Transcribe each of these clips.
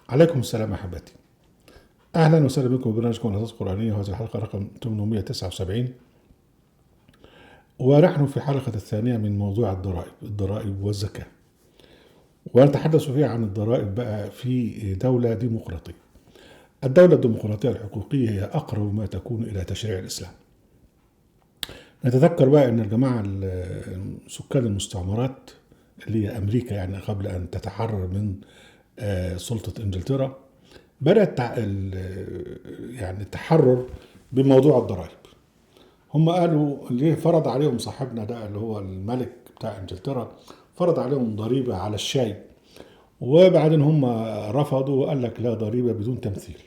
عليكم السلام أحبتي. أهلا وسهلا بكم ببرنامجكم القصص القرآنية، وهذه الحلقة رقم 879، ونحن في الحلقة الثانية من موضوع الضرائب والزكاة، ونتحدث فيها عن الضرائب بقى في دولة ديمقراطية. الدولة الديمقراطية الحقوقية هي أقرب ما تكون إلى تشريع الإسلام. نتذكر بقى أن الجماعة سكان المستعمرات اللي هي أمريكا، يعني قبل أن تتحرر من سلطة إنجلترا، بدأت يعني التحرر بموضوع الضرائب. هم قالوا اللي فرض عليهم صاحبنا ده اللي هو الملك بتاع انجلترا، فرض عليهم ضريبة على الشاي، وبعدين هم رفضوا وقال لك لا ضريبة بدون تمثيل.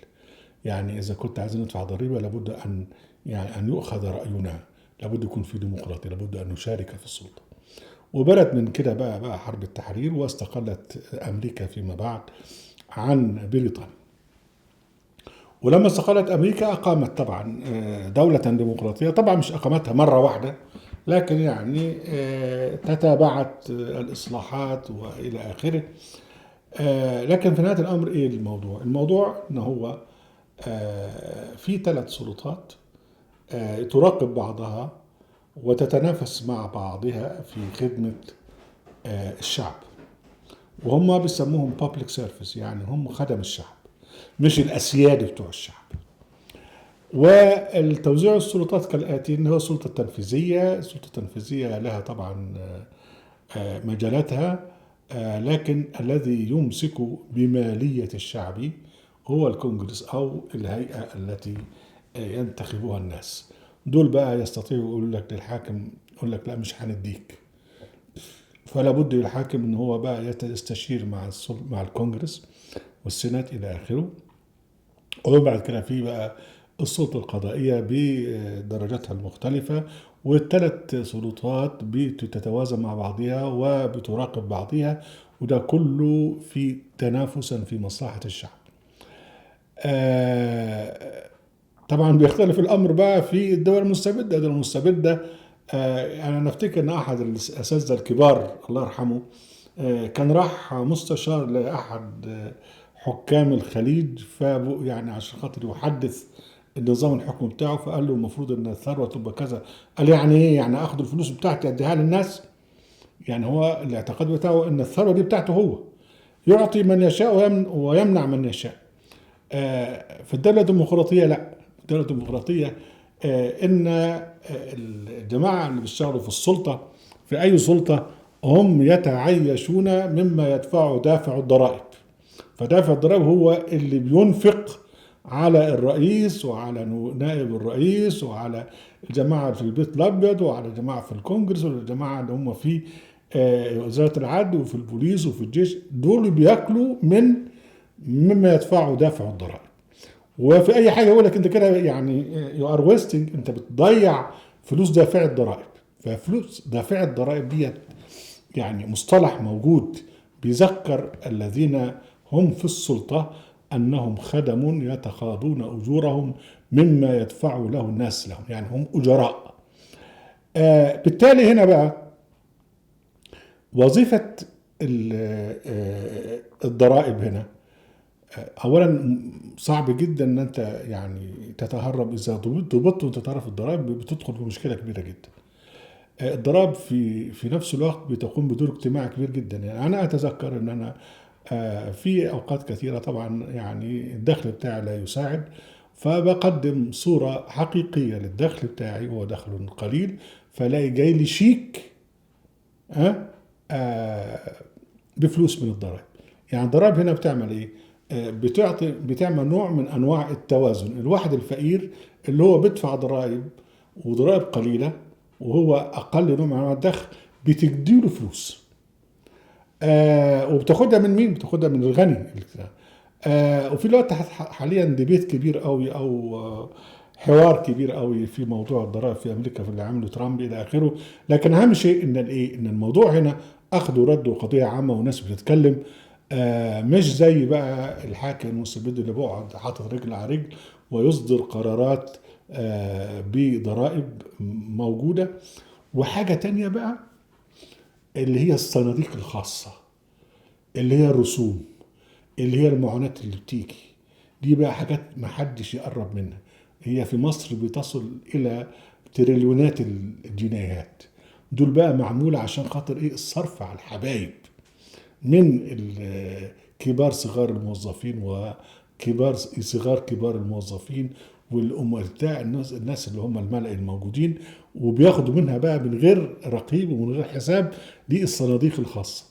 يعني إذا كنت عايزين ندفع ضريبة لابد أن يؤخذ رأينا، لابد يكون في ديمقراطية، لابد أن نشارك في السلطة. وبدت من كده بقى حرب التحرير، واستقلت أمريكا فيما بعد عن بريطانيا. ولما استقلت أمريكا أقامت طبعا دولة ديمقراطية، طبعا مش أقامتها مرة واحدة، لكن يعني تتابعت الإصلاحات وإلى آخره. لكن في نهاية الأمر إيه الموضوع؟ الموضوع إن هو في 3 سلطات تراقب بعضها وتتنافس مع بعضها في خدمة الشعب، وهم بيسموهم public service، يعني هم خدم الشعب مش الأسياد بتوع الشعب. والتوزيع السلطات كالآتي: إن هو السلطة التنفيذية لها طبعا مجالاتها، لكن الذي يمسك بمالية الشعب هو الكونجرس أو الهيئة التي ينتخبها الناس. دول بقى يستطيعوا يقول لك للحاكم، يقول لك لا مش هنديك، فلا بد للحاكم ان هو بقى يستشير مع الكونجرس والسينات الى اخره. وبعد كده في بقى السلطة القضائية بدرجاتها المختلفة، والثلاث سلطات بتتوازن مع بعضها وبتراقب بعضها، وده كله في تنافسا في مصلحة الشعب. طبعا بيختلف الأمر بقى في الدول المستبدة. الدول المستبدة أنا نفتكر أن أحد الأساتذة الكبار الله يرحمه كان راح مستشار لأحد حكام الخليج، يعني عشان خاطر يحدث النظام الحكم بتاعه، فقال له المفروض ان الثروه تبقى كذا. قال يعني ايه؟ يعني اخد الفلوس بتاعتي اديها للناس؟ يعني هو الاعتقاد بتاعه ان الثروه دي بتاعته هو، يعطي من يشاء ويمنع من يشاء. في الدوله الديمقراطيه لا، الدوله الديمقراطيه ان الجماعه اللي بيشتغلوا في السلطه، في اي سلطه، هم يتعايشون مما يدفعه دافع الضرائب. فدافع الضرائب هو اللي بينفق على الرئيس وعلى نائب الرئيس وعلى الجماعة في البيت الأبيض وعلى الجماعة في الكونجرس والجماعة اللي هم في وزارة العدل وفي البوليس وفي الجيش. دول بياكلوا مما يدفعه دافع الضرائب. وفي أي حاجة يقول لك أنت كده يعني يو ار ويستنج، أنت بتضيع فلوس دافع الضرائب. ففلوس دافع الضرائب ديت يعني مصطلح موجود بيذكر الذين هم في السلطة أنهم خدم يتقاضون أجورهم مما يدفع له الناس لهم، يعني هم أجراء. بالتالي هنا بقى وظيفة الضرائب هنا، أولا صعب جدا أن أنت يعني تتهرب. إذا ضبطت وأنت تعرف الضرائب بتدخل في مشكلة كبيرة جدا. الضرائب في نفس الوقت بتقوم بدور اجتماعي كبير جدا. يعني أنا أتذكر أن أنا في أوقات كثيرة طبعا يعني الدخل بتاعي لا يساعد، فبقدم صورة حقيقية للدخل بتاعي، هو دخل قليل، فلاقي جاي لي شيك آه، بفلوس من الضرائب. يعني الضرائب هنا بتعمل ايه؟ بتعمل نوع من انواع التوازن. الواحد الفقير اللي هو بيدفع ضرائب وضرائب قليلة وهو اقل نوع من انواع الدخل، بتديله فلوس. وبتاخدها من مين؟ بتاخدها من الغني. وفي الوقت حاليا ديبيت كبير قوي او حوار كبير قوي في موضوع الضرائب في امريكا، في اللي عمله ترامب الى اخره. لكن اهم شيء ان الايه، ان الموضوع هنا اخذ ورد وقضيه عامه وناس بتتكلم. مش زي بقى الحاكم المستبد اللي بيقعد حاطط رجل على رجل ويصدر قرارات بضرائب موجوده. وحاجه تانية بقى اللي هي الصناديق الخاصه، اللي هي الرسوم. اللي هي المعونات اللي بتيجي دي بقى حاجات ما حدش يقرب منها. هي في مصر بتصل إلى تريليونات الجنيهات. دول بقى معمولة عشان خاطر إيه؟ الصرف على الحبايب، من كبار صغار الموظفين وكبار صغار كبار الموظفين والأمرتاع، الناس اللي هم الملأ الموجودين، وبياخدوا منها بقى من غير رقيب ومن غير حساب. دي الصناديق الخاصة.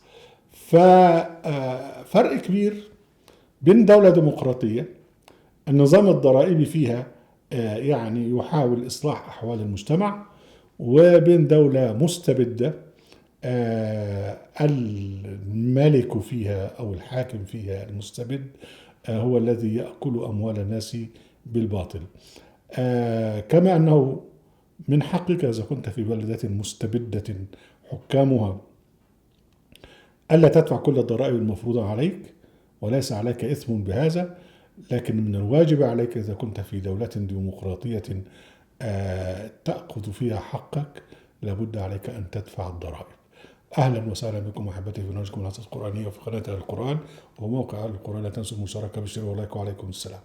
ففرق كبير بين دولة ديمقراطية النظام الضرائبي فيها يعني يحاول إصلاح أحوال المجتمع، وبين دولة مستبدة الملك فيها أو الحاكم فيها المستبد هو الذي يأكل أموال الناس بالباطل. كما أنه من حقك إذا كنت في بلدة مستبدة حكامها ألا تدفع كل الضرائب المفروضة عليك، وليس عليك إثم بهذا، لكن من الواجب عليك إذا كنت في دولة ديمقراطية تأخذ فيها حقك لابد عليك أن تدفع الضرائب. أهلا وسهلا بكم أحبتي في برنامجكم العظات القرآنية وفي قناة القرآن وموقع القرآن. لا تنسوا المشاركة بالشير واللايك، وعليكم السلام.